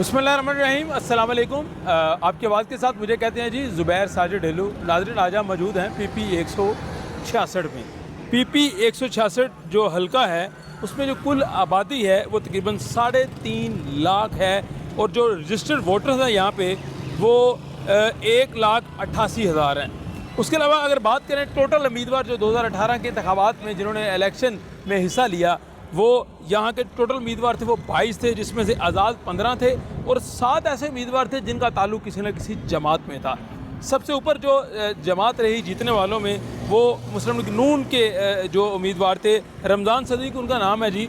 बिस्मिल्लाहिर्रहमानिर्रहीम, अस्सलाम वालेकुम। आपकी आवाज़ के साथ मुझे कहते हैं जी ज़ुबैर साजिद ढिल्लू। नाज़रीन, आज हम मौजूद हैं PP 166 में। PP 166 जो हल्का है उसमें जो कुल आबादी है वो तकरीबन 3.5 लाख है, और जो रजिस्टर्ड वोटर्स हैं यहाँ पे वो 1,88,000 हैं। उसके अलावा अगर बात करें टोटल उम्मीदवार जो 2018 के इंतखाबात में जिन्होंने इलेक्शन में हिस्सा लिया, वो यहाँ के टोटल उम्मीदवार थे वो 22 थे, जिसमें से आज़ाद 15 थे और 7 ऐसे उम्मीदवार थे जिनका ताल्लुक़ किसी न किसी जमात में था। सबसे ऊपर जो जमात रही जीतने वालों में वो मुस्लिम लीग नून के जो उम्मीदवार थे, रमज़ान सदीक उनका नाम है जी,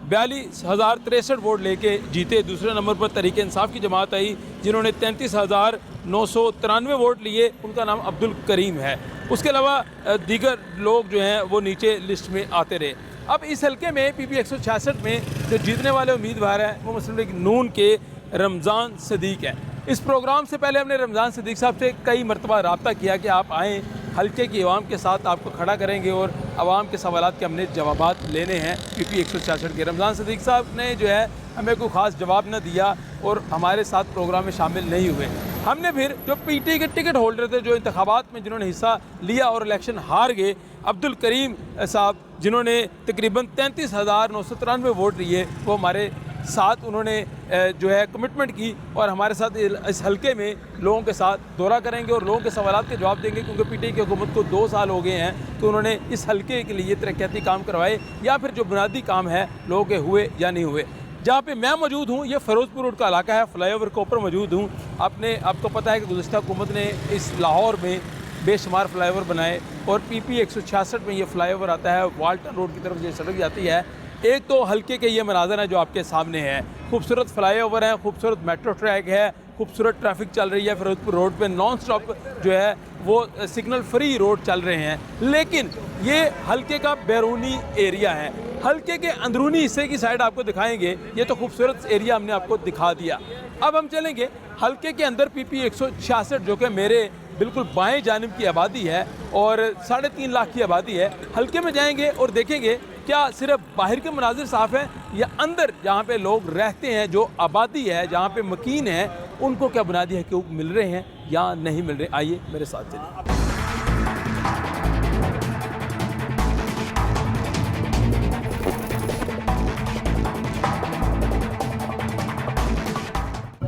42,063 वोट लेके जीते। दूसरे नंबर पर तहरीक इंसाफ की जमात आई जिन्होंने 33,993 वोट लिए, उनका नाम अब्दुल करीम है। उसके अलावा दीगर लोग जो हैं वो नीचे लिस्ट में आते रहे। अब इस हल्के में PP 166 में जो जीतने वाले उम्मीदवार हैं वो मुस्लिम लीग नून के रमज़ान सदीक हैं। इस प्रोग्राम से पहले हमने रमज़ान सदीक साहब से कई मरतबा रब्ता किया कि आप आएँ, हल्के की आवाम के साथ आपको खड़ा करेंगे और आवाम के सवालात के हमने जवाबात लेने हैं। PP 166 के रमज़ान सदीक साहब ने जो है हमें कोई ख़ास जवाब न दिया और हमारे साथ प्रोग्राम में शामिल नहीं हुए। हमने फिर जो PT के टिकट होल्डर थे जो इंतखाबात में जिन्होंने हिस्सा लिया और इलेक्शन हार गए, अब्दुल करीम साहब जिन्होंने तकरीबन 33,993 वोट लिए, वो हमारे साथ उन्होंने जो है कमिटमेंट की और हमारे साथ इस हल्के में लोगों के साथ दौरा करेंगे और लोगों के सवालात के जवाब देंगे, क्योंकि PT की हुकूमत को 2 साल हो गए हैं तो उन्होंने इस हल्के के लिए तरक्याती काम करवाए या फिर जो बुनियादी काम है लोगों के हुए या नहीं हुए। जहाँ पे मैं मौजूद हूँ ये फ़िरोज़पुर रोड का इलाका है, फ्लाईओवर के ऊपर मौजूद हूँ। आपको पता है कि गुज़श्ता हुकूमत ने इस लाहौर में बेशुमार फ्लाईओवर बनाए और PP 166 में ये फ्लाईओवर आता है, वाल्टन रोड की तरफ ये सड़क जाती है। एक तो हल्के के ये मनाज़र है जो आपके सामने है, खूबसूरत फ्लाईओवर है, खूबसूरत मेट्रो ट्रैक है, खूबसूरत ट्रैफिक चल रही है। फ़िरोज़पुर रोड पे नॉन स्टॉप जो है वो सिग्नल फ्री रोड चल रहे हैं, लेकिन ये हल्के का बैरूनी एरिया है। हल्के के अंदरूनी हिस्से की साइड आपको दिखाएंगे, ये तो खूबसूरत एरिया हमने आपको दिखा दिया। अब हम चलेंगे हल्के के अंदर PP 166 जो कि मेरे बिल्कुल बाएं जानिब की आबादी है और 3.5 लाख की आबादी है। हल्के में जाएंगे और देखेंगे क्या सिर्फ बाहर के मनाजिर साफ़ हैं या अंदर जहाँ पे लोग रहते हैं, जो आबादी है, जहाँ पे मकीन है, उनको क्या बुनियादी हकूक़ मिल रहे हैं या नहीं मिल रहे। आइए मेरे साथ चलिए।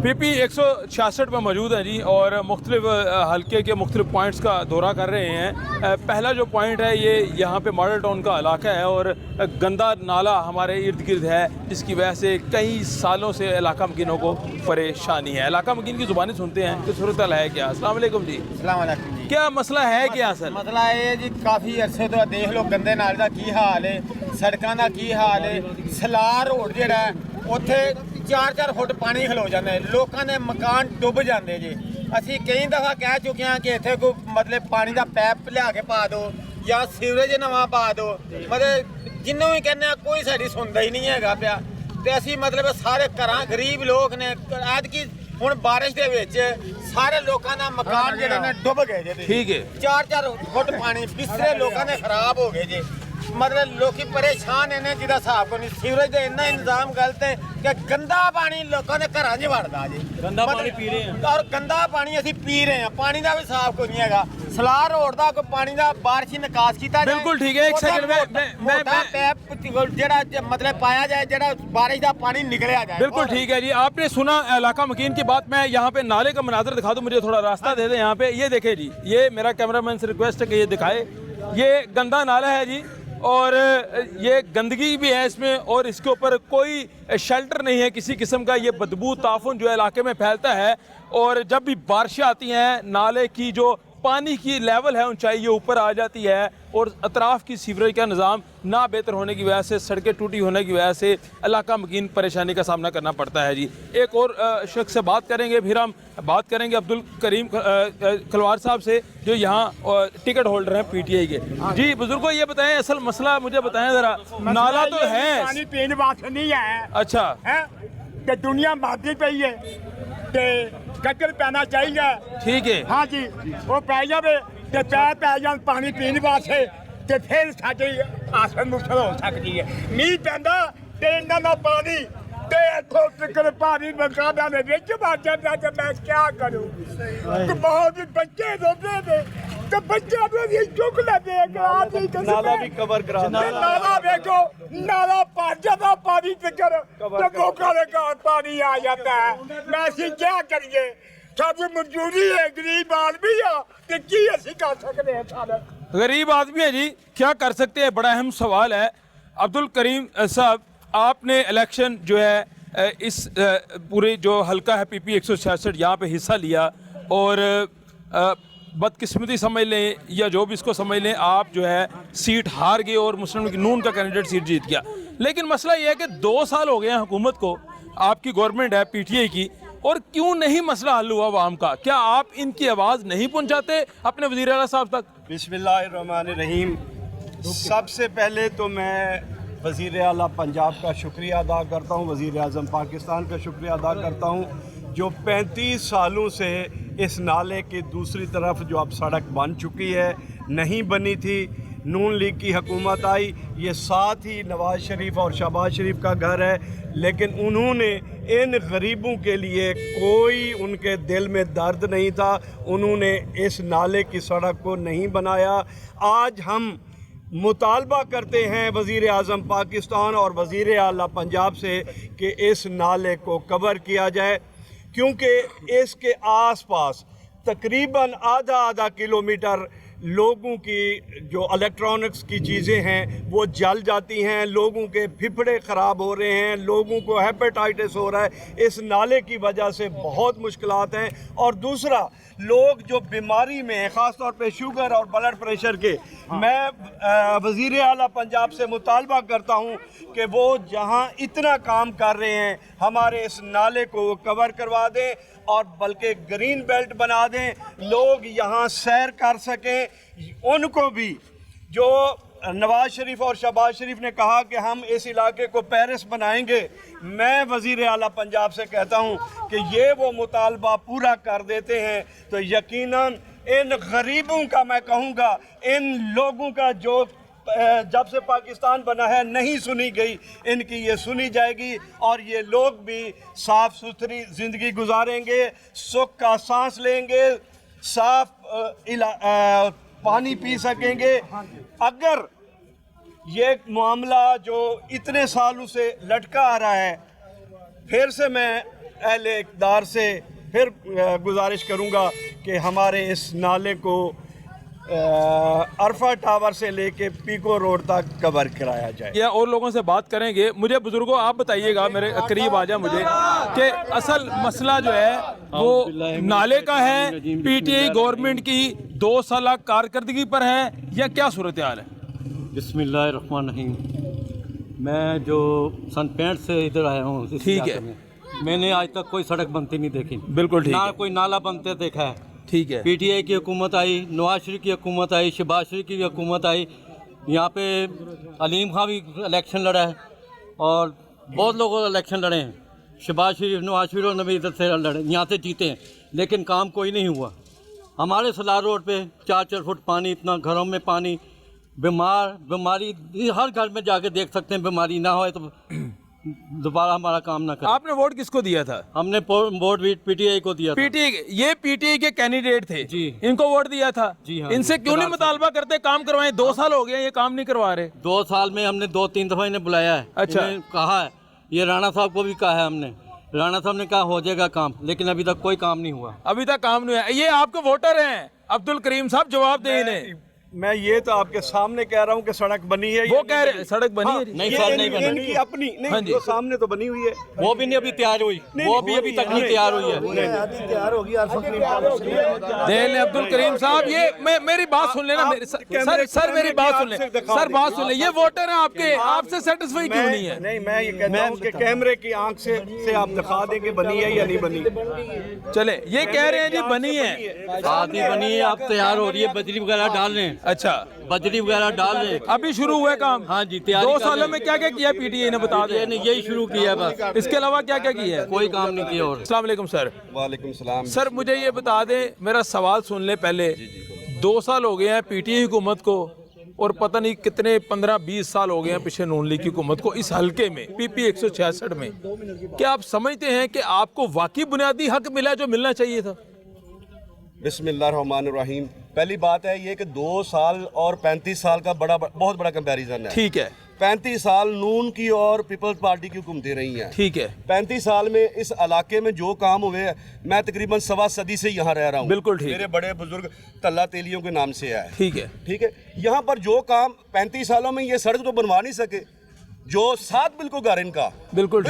PP 166 में मौजूद हैं जी और मुख्तलिफ हल्के के मुख्तलिफ पॉइंट्स का दौरा कर रहे हैं। पहला जो पॉइंट है ये यहाँ पे मॉडल टाउन का इलाका है और गंदा नाला हमारे इर्द गिर्द है, जिसकी वजह से कई सालों से इलाका मकीनों को परेशानी है। इलाका मकीन की ज़ुबानी सुनते हैं कि सूरत हाल है क्या। अस्सलाम वालेकुम जी। अस्सलाम वालेकुम जी। क्या मसला है क्या? असल मसला है जी, काफ़ी अरसे तो देख लो गंदे नाले का की हाल है, सड़कों का की हाल है। सलार रोड जिहड़ा उत्थे 4-4 फुट पानी खलो जाता है, लोगों ने मकान डुब जाते जी। असी कई दफ़ा कह चुके हैं कि इत्थे कोई मतलब पानी का पैप लिया के पा दो या सीवरेज नवा पा दो, मतलब जिन्हों भी कहने कोई साड़ी सुनता ही नहीं है पिया। तो असी मतलब सारे घर गरीब लोग ने आज की हुण बारिश दे विच सारे लोगों का मकान जिहड़े ने डुब गए जी। ठीक है, 4-4 फुट पानी, बिस्तरे लोगों ने खराब हो गए जी। मतलब लोग परेशान है जिदा हिसाब को नहीं। सीवरेज का इन्ना इंतजाम गलत है कि गंदा पानी लोगों ने घर च वड़दा जी। गंदा पानी पी रहे हैं और गंदा पानी असी पी रहे हैं, पानी का भी साफ कोई नहीं है। सलार रोड का कोई पानी का बारिश निकास किया जाए। बिल्कुल ठीक है, एक सेकंड में पैप जेड़ा मतलब पाया जाए, जेड़ा बारिश का पानी निकलिया जाए। बिल्कुल ठीक है जी। आपने सुना इलाका मकीन की बात। मैं यहाँ पे नाले का मनाजर दिखा दूं, मुझे थोड़ा रास्ता दे दें। यहाँ पे ये देखे जी, ये मेरा कैमरामैन से रिक्वेस्ट है कि ये दिखाए। ये गंदा नाला है जी और ये गंदगी भी है इसमें और इसके ऊपर कोई शेल्टर नहीं है किसी किस्म का। ये बदबू ताफुन जो इलाके में फैलता है और जब भी बारिशें आती हैं नाले की जो पानी की लेवल है ऊंचाई ये ऊपर आ जाती है और अतराफ़ की सीवरेज का निज़ाम ना बेहतर होने की वजह से, सड़कें टूटी होने की वजह से इलाका मकीन परेशानी का सामना करना पड़ता है जी। एक और शख्स से बात करेंगे, फिर हम बात करेंगे अब्दुल करीम खलवार साहब से जो यहाँ टिकट होल्डर हैं PTI के। जी बुजुर्गो, ये बताएं असल मसला मुझे बताएं ज़रा। नाला तो है, पानी पीने वास्ते नहीं है। अच्छा है कि दुनिया मारती पई है कि गटर पैना चाहिए। ठीक है, हाँ जी, वो पै जाए तो पै जान पानी पीने वास्ते तो फिर साडी आसन मुश्किल हो सकती है। मीह पैंदा तो इन्ना ना पानी ਤੇ ਇੱਥੋਂ ਤੱਕ ਭਾਰੀ ਮਕਾਨਾਂ ਦੇ ਵਿੱਚ ਵੱਜ ਜਾਂਦਾ ਤੇ ਮੈਂ ਕਿਆ ਕਰੂੰ ਤੇ ਬਹੁਤ ਬੱਚੇ ਰੋਂਦੇ ਨੇ ਤੇ ਬੱਚਿਆਂ ਨੂੰ ਵੀ ਚੁੱਕ ਲੈਂਦੇ ਗਲਾ ਦੀ ਨਾਲਾ ਵੀ ਕਵਰ ਕਰਾ ਤੇ ਨਾਲਾ ਵੇਖੋ ਨਾਲਾ ਭਰ ਜਾਂਦਾ ਪਾਣੀ ਟੱਕਰ ਤੇ ਲੋਕਾਂ ਦੇ ਘਰ ਪਾਣੀ ਆ ਜਾਂਦਾ ਹੈ ਮੈਂ ਅਸੀਂ ਕਿਆ ਕਰੀਏ ਸਾਡੀ ਮਨਜ਼ੂਰੀ है गरीब आदमी है की ਅਸੀਂ ਕਰ ਸਕਦੇ ਹਾਂ ਸਾਡਾ गरीब आदमी है जी, क्या कर सकते हैं, बड़ा अहम सवाल है। अब्दुल करीम साहब, आपने इलेक्शन जो है इस पूरे जो हल्का है PP 166 यहाँ पे हिस्सा लिया और बदकिस्मती समझ लें या जो भी इसको समझ लें, आप जो है सीट हार गए और मुस्लिम लीग नून का कैंडिडेट सीट जीत गया। लेकिन मसला ये है कि 2 साल हो गए हैं हुकूमत को, आपकी गवर्नमेंट है PTI की, और क्यों नहीं मसला हल हुआ आवाम का? क्या आप इनकी आवाज़ नहीं पहुंचाते अपने वज़ीर आला साहब तक? बिस्मिल्लाहिर्रहमानिर्रहीम। सबसे पहले तो मैं वज़ीर आला पंजाब का शुक्रिया अदा करता हूँ, वज़ीर आज़म पाकिस्तान का शुक्रिया अदा करता हूँ जो 35 सालों से इस नाले की दूसरी तरफ जो अब सड़क बन चुकी है, नहीं बनी थी। नून लीग की हुकूमत आई, ये साथ ही नवाज़ शरीफ और शहबाज शरीफ का घर है, लेकिन उन्होंने इन गरीबों के लिए कोई उनके दिल में दर्द नहीं था, उन्होंने इस नाले की सड़क को नहीं बनाया। आज हम मुतालबा करते हैं वज़ीर आज़म पाकिस्तान और वज़ीर आला पंजाब से कि इस नाले को कवर किया जाए, क्योंकि इसके आसपास तकरीबन आधा किलोमीटर लोगों की जो इलेक्ट्रॉनिक्स की चीज़ें हैं वो जल जाती हैं, लोगों के फेफड़े ख़राब हो रहे हैं, लोगों को हेपेटाइटिस हो रहा है, इस नाले की वजह से बहुत मुश्किलात हैं। और दूसरा, लोग जो बीमारी में हैं, ख़ास तौर पे शुगर और ब्लड प्रेशर के, मैं वज़ीर आला पंजाब से मुतालबा करता हूँ कि वो जहाँ इतना काम कर रहे हैं हमारे इस नाले को वो कवर करवा दें और बल्कि ग्रीन बेल्ट बना दें, लोग यहाँ सैर कर सकें। उनको भी जो नवाज़ शरीफ और शहबाज शरीफ ने कहा कि हम इस इलाके को पेरिस बनाएंगे, मैं वज़ीर आला पंजाब से कहता हूँ कि ये वो मुतालबा पूरा कर देते हैं तो यकीनन इन गरीबों का, मैं कहूँगा इन लोगों का जो जब से पाकिस्तान बना है नहीं सुनी गई, इनकी ये सुनी जाएगी और ये लोग भी साफ़ सुथरी ज़िंदगी गुजारेंगे, सुख का सांस लेंगे, साफ पानी पी सकेंगे। अगर ये मामला जो इतने सालों से लटका आ रहा है, फिर से मैं अहले इक़्तिदार से फिर गुजारिश करूँगा कि हमारे इस नाले को अरफा टावर से लेके पीको रोड तक कवर कराया जाए। या और लोगों से बात करेंगे। मुझे बुजुर्गों आप बताइएगा, मेरे करीब आ जाए मुझे, कि असल मसला जो है वो नाले का है, PTI गवर्नमेंट की 2 साल कारकर्दगी पर है, या क्या सूरत हाल है? बिस्मिल्लाहिर्रहमानिर्रहीम। मैं जो सन 65 से इधर आया हूँ, ठीक है, मैंने आज तक कोई सड़क बनती नहीं देखी, बिल्कुल ठीक ना है, कोई नाला बनते देखा है। ठीक है। PTI की हुकूमत आई, नवाज शरीफ की हुकूमत आई, शहबाज शरीफ की हुकूमत आई, यहाँ पे अलीम खां भी इलेक्शन लड़ा है और बहुत लोगों इलेक्शन लड़े हैं। शहबाज शरीफ, नवाज शरीफ ने भी इधर से लड़े, यहाँ से जीते हैं, लेकिन काम कोई नहीं हुआ। हमारे सलार रोड पे 4-4 फुट पानी, इतना घरों में पानी, बीमारी हर घर में जाके देख सकते हैं, बीमारी ना हो तो दोबारा हमारा काम ना करे। आपने वोट किसको दिया था? हमने वोट PTI को दिया था। ये PTI के कैंडिडेट थे जी, इनको वोट दिया था जी हाँ। इनसे क्यों नहीं मुतालबा करते काम करवाएं? 2 साल हो गए ये काम नहीं करवा रहे। 2 साल में हमने 2-3 दफ़ा इन्हें बुलाया है। अच्छा। इन्हें कहा है, ये राणा साहब को भी कहा है हमने, राणा साहब ने कहा हो जाएगा काम, लेकिन अभी तक कोई काम नहीं हुआ। अभी तक काम नहीं हुआ। ये आपके वोटर हैं अब्दुल करीम साहब, जवाब दें इन्हें। मैं ये तो आपके सामने कह रहा हूँ कि सड़क बनी है, वो कह रहे हैं सड़क बनी है। नहीं सर, नहीं बनी। इनकी अपनी हाँ नहीं, जी। जो सामने तो बनी हुई है, वो भी नहीं अभी तैयार हुई, वो भी अभी तक नहीं तैयार हुई है। देख लें अब्दुल करीम साहब, ये मेरी बात सुन लेना, सर मेरी बात सुन लें, सर बात सुन लें। ये वोटर हैं आपके, आपसे सेटिस्फाई क्यों नहीं है? नहीं, मैं ये कहता हूँ कि कैमरे की आंख से आप दिखा दें कि बनी है या नहीं बनी। चले, ये कह रहे हैं जी बनी है, आधी बनी है, अब तैयार हो रही है, बजरी वगैरह डाल रहे हैं। अच्छा, बजरी वगैरह डाल रहे हैं, अभी शुरू हुआ है काम? हाँ जी, तैयारी 2 कर रहे सालों हैं। में क्या क्या किया PTI ने, बता दें। यही शुरू किया बस, इसके अलावा क्या क्या किया है? कोई काम नहीं किया। और अस्सलाम वालेकुम सर। वालेकुम सलाम। सर मुझे ये बता दें, मेरा सवाल सुन ले पहले। 2 साल हो गए हैं PTI हुकूमत को, और पता नहीं कितने 15-20 साल हो गए हैं पीछे नून लीग की हुकूमत को इस हलके में PP 166 में। क्या आप समझते हैं कि आपको वाकई बुनियादी हक मिला जो मिलना चाहिए था? बिस्मिल्लाहिर्रहमानिर्रहीम। पहली बात है ये कि 2 साल और 35 साल का बहुत बड़ा कंपैरिजन है। ठीक है। 35 साल नून की और पीपल्स पार्टी की हुकूमतें रही हैं। ठीक है। 35 साल में इस इलाके में जो काम हुए हैं, मैं तकरीबन 1.25 सदी से यहाँ रह रहा हूँ। बिल्कुल ठीक। मेरे बड़े बुजुर्ग तल्ला तेलियों के नाम से है। ठीक है। ठीक है। यहाँ पर जो काम 35 सालों में ये सड़क तो बनवा नहीं सके, जो 7 बिल को घर इनका बिल्कुल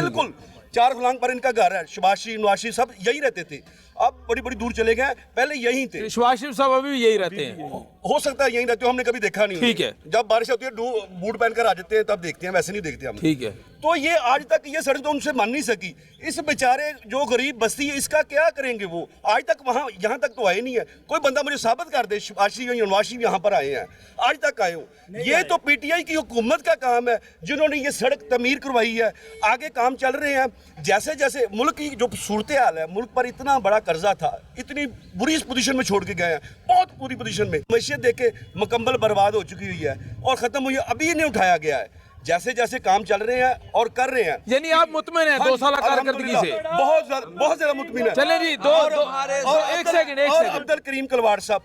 4 फलांग पर इनका घर है। शबाशी नवाशी सब यही रहते थे, अब बड़ी बड़ी दूर चले गए, पहले यही थे। शबाज शरीफ साहब अभी भी यही रहते हैं? हो सकता है यही रहते हो, हमने कभी देखा नहीं। ठीक है। जब बारिश होती है बूट पहनकर आ जाते हैं तब देखते हैं, वैसे नहीं देखते हम। ठीक है। तो ये आज तक ये सड़क तो उनसे मान नहीं सकी। इस बेचारे जो गरीब बस्ती है इसका क्या करेंगे वो? आज तक वहाँ यहाँ तक तो आए नहीं है। कोई बंदा मुझे साबित कर दे शबाशी या नवाशी यहाँ पर आए हैं, आज तक आए हो। ये तो PTI की हुकूमत का काम है जिन्होंने ये सड़क तमीर करवाई है। आगे काम चल रहे हैं। जैसे जैसे मुल्क की जो सूरत हाल है, मुल्क पर इतना बड़ा कर्जा था, इतनी बुरी पोजीशन में छोड़ के गए हैं, बहुत बुरी पोजीशन में। मैशियत देख के मुकम्मल बर्बाद हो चुकी हुई है और ख़त्म हुई है, अभी नहीं उठाया गया है। जैसे जैसे काम चल रहे हैं और कर रहे हैं। यानी आप मुतमईन हैं 2 साल कारकर्दगी से? बहुत ज्यादा मुतमईन है। चले जी एक सेकंड अब्दुल करीम कलवाड़ साहब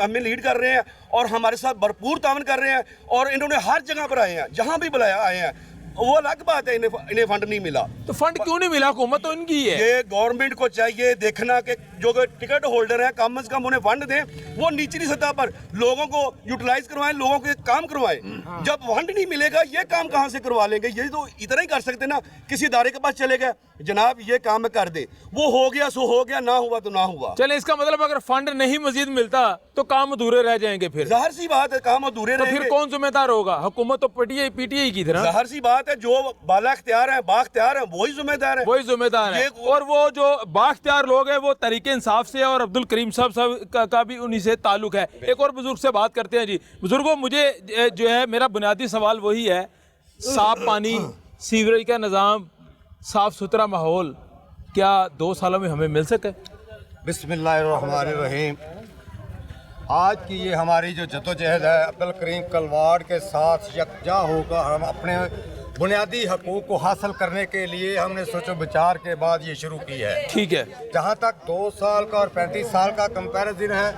हमें लीड कर रहे हैं और हमारे साथ भरपूर तावन कर रहे हैं और इन्होंने हर जगह पर आए हैं, जहां भी बुलाया आए हैं। वो अलग बात है, इन्हें फंड नहीं मिला तो फंड क्यों नहीं मिला? हुकूमत तो इनकी है। ये गवर्नमेंट को चाहिए देखना कि जो टिकट होल्डर हैं कम से कम उन्हें फंड दें, वो निचली सतह पर लोगों को यूटिलाइज करवाएं, लोगों के काम करवाएं। जब फंड नहीं मिलेगा ये काम कहां से करवा लेंगे? ये तो इतना ही कर सकते ना, किसी इदारे के पास चले गए, जनाब ये काम कर दे, वो हो गया सो हो गया, ना हुआ तो ना हुआ। चले इसका मतलब अगर फंड नहीं मजीद मिलता तो काम अधूरे रह जाएंगे। फिर जाहिर सी बात है काम अधूरे तो रहेंगे। फिर कौन जिम्मेदार होगा? हुकूमत तो PTI की तरह। जाहिर सी बात है, जो बाला इख्तियार है बाख्तियार है वही जिम्मेदार है। वही जिम्मेदार है। और वो जो बाख्तियार लोग हैं वो तरीके इंसाफ से और अब्दुल करीम साहब का भी उन्हीं से ताल्लुक है। एक और बुजुर्ग से बात करते हैं। जी बुजुर्गों, मुझे जो है मेरा बुनियादी सवाल वही है, साफ पानी, सीवरेज का निज़ाम, साफ सुथरा माहौल क्या 2 सालों में हमें मिल सके? बिस्मिल्लाहिर्रहमानिर्रहीम। आज की ये हमारी जो जद्दोजहद है, अब्दुल करीम कलवाड़ के साथ यकजा होकर हम अपने बुनियादी हकूक़ को हासिल करने के लिए हमने सोचो विचार के बाद ये शुरू की है। ठीक है। जहाँ तक 2 साल का और 35 साल का कंपैरिजन है,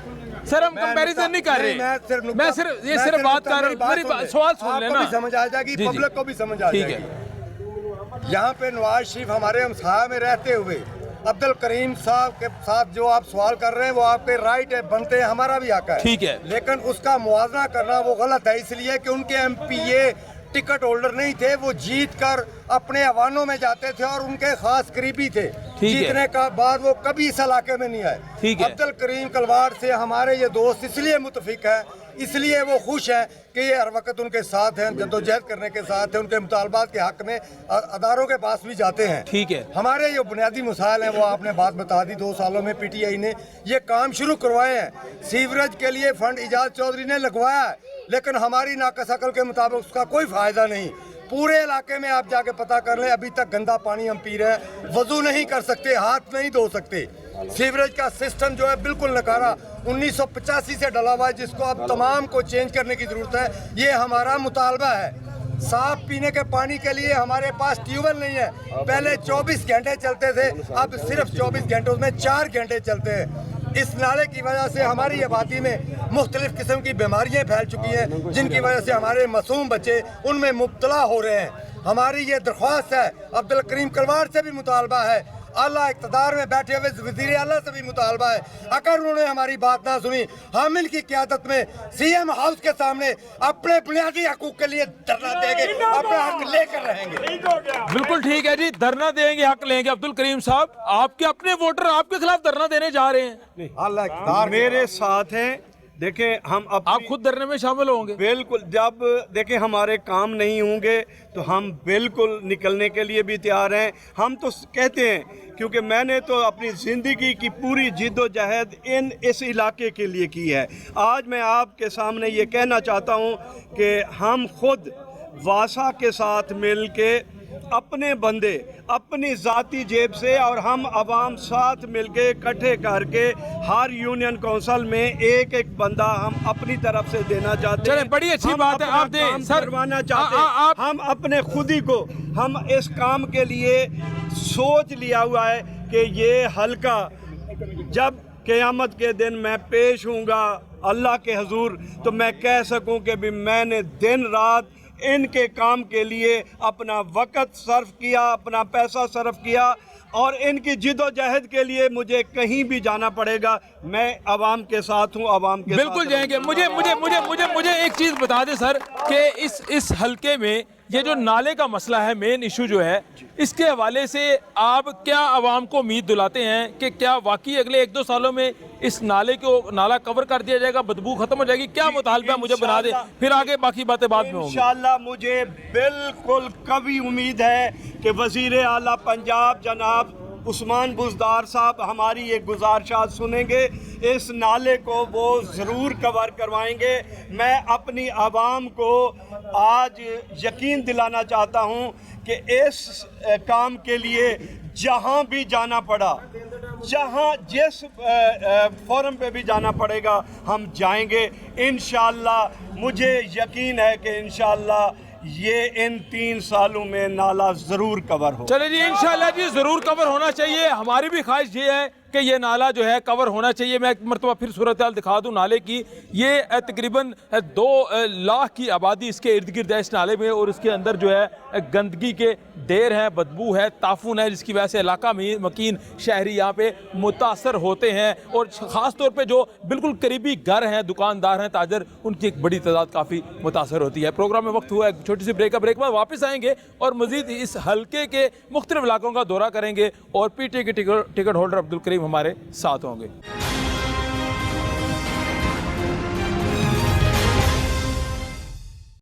सर हम कंपैरिजन नहीं कर रहे, मैं सिर्फ बात कर रहा हूँ। मेरी सवाल सुन लेना, समझ आ जाएगी, पब्लिक को भी समझ आ जाएगी। ठीक है। यहाँ पे नवाज शरीफ हमारे हमसाया में रहते हुए अब्दुल करीम साहब के साथ जो आप सवाल कर रहे हैं वो आपके राइट है, बनते हैं, हमारा भी हक है। ठीक है। लेकिन उसका मुआवजा करना वो गलत है, इसलिए कि उनके MPA टिकट होल्डर नहीं थे, वो जीत कर अपने अवानों में जाते थे और उनके खास करीबी थे। जीतने का बाद वो कभी इस इलाके में नहीं आए। ठीक है। अब्दुल करीम कलवाड़ से हमारे ये दोस्त इसलिए मुतफिक है, इसलिए वो खुश हैं कि ये हर वक्त उनके साथ हैं, जद्दोजहद करने के साथ हैं, उनके मुतालबात के हक में अदारों के पास भी जाते हैं। ठीक है। हमारे जो बुनियादी मसाइल हैं वो आपने बात बता दी। 2 सालों में PTI ने ये काम शुरू करवाए हैं। सीवरेज के लिए फंड इजाज चौधरी ने लगवाया है, लेकिन हमारी नाकस अकल के मुताबिक उसका कोई फ़ायदा नहीं। पूरे इलाके में आप जाके पता कर लें, अभी तक गंदा पानी हम पी रहे हैं, वजू नहीं कर सकते, हाथ नहीं धो सकते। सीवरेज का सिस्टम जो है बिल्कुल नकारा 1985 से डला हुआ है, जिसको अब तमाम को चेंज करने की ज़रूरत है। ये हमारा मुतालबा है। साफ पीने के पानी के लिए हमारे पास ट्यूबवेल नहीं है। पहले 24 घंटे चलते थे, अब सिर्फ 24 घंटे उसमें 4 घंटे चलते हैं। इस नाले की वजह से हमारी आबादी में मुख्तलिफ किस्म की बीमारियां फैल चुकी हैं, जिनकी वजह से हमारे मासूम बच्चे उनमें मुब्तला हो रहे हैं। हमारी ये दरख्वास्त है, अब्दुल करीम कलवाड़ से भी मुतालबा है, आला इक़्तिदार में बैठे हुए वज़ीर आला से भी मुतालबा है, अगर उन्होंने हमारी बात ना सुनी, हम इनकी क़यादत में CM हाउस के सामने अपने बुनियादी हकूक़ के लिए धरना देंगे, अपना हक लेकर रहेंगे। बिल्कुल ठीक है जी, धरना देंगे, हक लेंगे। अब्दुल करीम साहब, आपके अपने वोटर आपके खिलाफ धरना देने जा रहे हैं। आला इक़्तिदार मेरे साथ हैं। देखें हम आप खुद धरने में शामिल होंगे? बिल्कुल। जब देखें हमारे काम नहीं होंगे तो हम बिल्कुल निकलने के लिए भी तैयार हैं। हम तो कहते हैं, क्योंकि मैंने तो अपनी ज़िंदगी की पूरी जिद्दोजहद इस इलाके के लिए की है। आज मैं आपके सामने ये कहना चाहता हूँ कि हम खुद वासा के साथ मिल के अपने बंदे अपनी ज़ाती जेब से और हम अवाम साथ मिलके इकट्ठे करके हर यूनियन काउंसिल में एक एक बंदा हम अपनी तरफ से देना चाहते चलें, हैं। बड़ी अच्छी हम बात है, अपना आप दें काम सर। करवाना चाहते हैं। आप हम अपने खुद ही को हम इस काम के लिए सोच लिया हुआ है कि ये हल्का जब क़यामत के दिन मैं पेश हूँगा अल्लाह के हुजूर, तो मैं कह सकूं कि भी मैंने दिन रात इनके काम के लिए अपना वक़्त सर्फ किया, अपना पैसा सर्फ किया, और इनकी जिद्दोजहद के लिए मुझे कहीं भी जाना पड़ेगा, मैं आवाम के साथ हूँ, आवाम के बिल्कुल साथ जाएंगे। मुझे एक चीज़ बता दें सर कि इस हल्के में ये जो नाले का मसला है, मेन इशू जो है, इसके हवाले से आप क्या आवाम को उम्मीद दिलाते हैं कि क्या वाकई अगले 1-2 सालों में इस नाले को नाला कवर कर दिया जाएगा, बदबू खत्म हो जाएगी? क्या मुतालबा मुझे बना दे, फिर आगे बाकी बातें बाद में होंगी। इंशाअल्लाह मुझे बिल्कुल कभी उम्मीद है कि वज़ीर आला पंजाब जनाब उस्मान बुज़दार साहब हमारी ये गुजारिशात सुनेंगे, इस नाले को वो ज़रूर कवर करवाएंगे। मैं अपनी आवाम को आज यकीन दिलाना चाहता हूँ कि इस काम के लिए जहाँ भी जाना पड़ा, जहाँ जिस फोरम पे भी जाना पड़ेगा हम जाएंगे इंशाअल्लाह। मुझे यकीन है कि इंशाअल्लाह ये इन 3 सालों में नाला ज़रूर कवर हो। चले जी, इंशाल्लाह जी ज़रूर कवर होना चाहिए। हमारी भी ख्वाहिश ये है कि ये नाला जो है कवर होना चाहिए। मैं एक मरतबा फिर सूरत हाल दिखा दूँ नाले की। ये तकरीबन 2 लाख की आबादी इसके इर्द गिर्द है इस नाले में, और इसके अंदर जो है गंदगी के ढेर हैं, बदबू है, ताफुन है, जिसकी वजह से इलाका में मकीन शहरी यहाँ पे मुतासर होते हैं, और ख़ास तौर पे जो बिल्कुल करीबी घर हैं, दुकानदार हैं, ताजर, उनकी एक बड़ी तादाद काफ़ी मुतासर होती है। प्रोग्राम में वक्त हुआ एक छोटी सी ब्रेक का, ब्रेक बाद वापस आएंगे और मज़ीद इस हल्के के मुख्तलिफ इलाकों का दौरा करेंगे, और पीटीए के टिकट होल्डर अब्दुल करीम हमारे साथ होंगे।